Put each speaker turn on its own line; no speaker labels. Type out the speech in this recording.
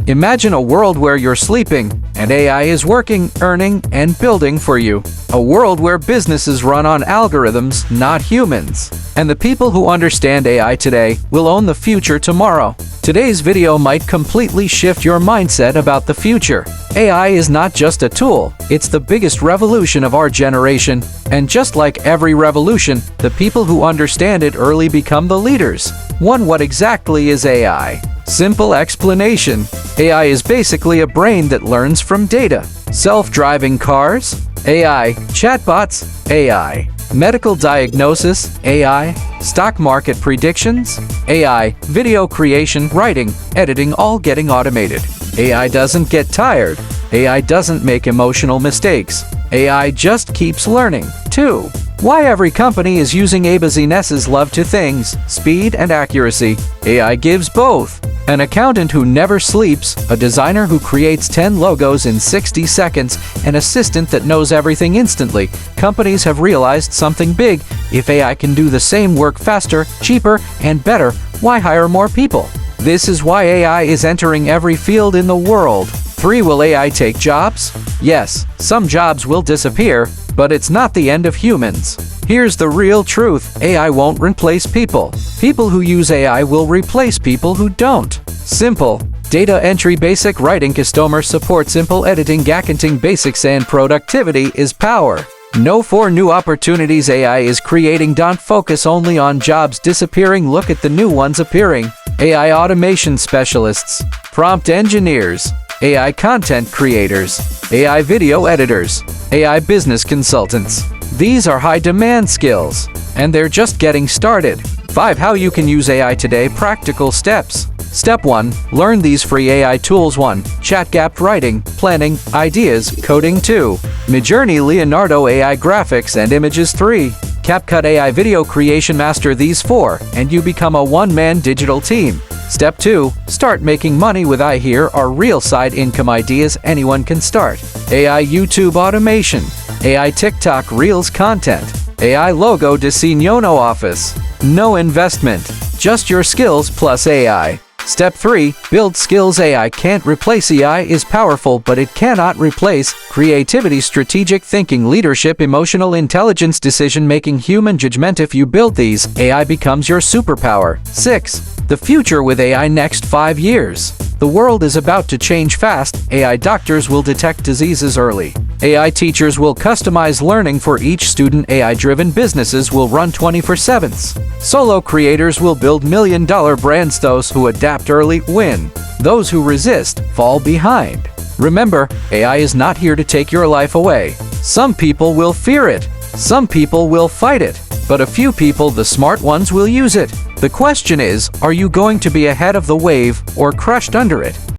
Imagine a world where you're sleeping, and AI is working, earning, and building for you. A world where businesses run on algorithms, not humans. And the people who understand AI today will own the future tomorrow. Today's video might completely shift your mindset about the future. AI is not just a tool, it's the biggest revolution of our generation. And just like every revolution, the people who understand it early become the leaders. What exactly is AI? Simple explanation. AI is basically a brain that learns from data. Self-driving cars? AI. Chatbots? AI. Medical diagnosis? AI. Stock market predictions? AI. Video creation, writing, editing, all getting automated. AI doesn't get tired. AI doesn't make emotional mistakes. AI just keeps learning. 2. Why every company is using ABZ's love to things, speed and accuracy. AI gives both. An accountant who never sleeps, a designer who creates 10 logos in 60 seconds, an assistant that knows everything instantly. Companies have realized something big. If AI can do the same work faster, cheaper, and better, why hire more people? This is why AI is entering every field in the world. 3. Will AI take jobs? Yes, some jobs will disappear, but it's not the end of humans. Here's the real truth. AI won't replace people. People who use AI will replace people who don't. Simple. Data entry, basic writing, customer support, simple editing, accounting basics, and productivity is power. No, for new opportunities AI is creating. Don't focus only on jobs disappearing, look at the new ones appearing. AI automation specialists, prompt engineers, AI content creators, AI video editors, AI business consultants. These are high-demand skills, and they're just getting started. 5. How you can use AI today. Practical steps. Step 1. Learn these free AI tools. 1. ChatGPT writing, planning, ideas, coding. 2. Midjourney Leonardo AI graphics and images. 3. CapCut AI video creation. Master these 4, and you become a one-man digital team. Step 2. Start making money with AI. Here are real side income ideas anyone can start. AI YouTube automation, AI TikTok Reels content, AI logo diseño. No office, no investment, just your skills plus AI. Step 3. Build skills. AI can't replace. AI is powerful, but it cannot replace creativity, strategic thinking, leadership, emotional intelligence, decision-making, human judgment. If you build these, AI becomes your superpower. 6. The future with AI. Next 5 years. The world is about to change fast. AI doctors will detect diseases early. AI teachers will customize learning for each student. AI-driven businesses will run 24/7. Solo creators will build million-dollar brands. Those who adapt early win. Those who resist fall behind. Remember, AI is not here to take your life away. Some people will fear it. Some people will fight it. But a few people, the smart ones, will use it. The question is, are you going to be ahead of the wave or crushed under it?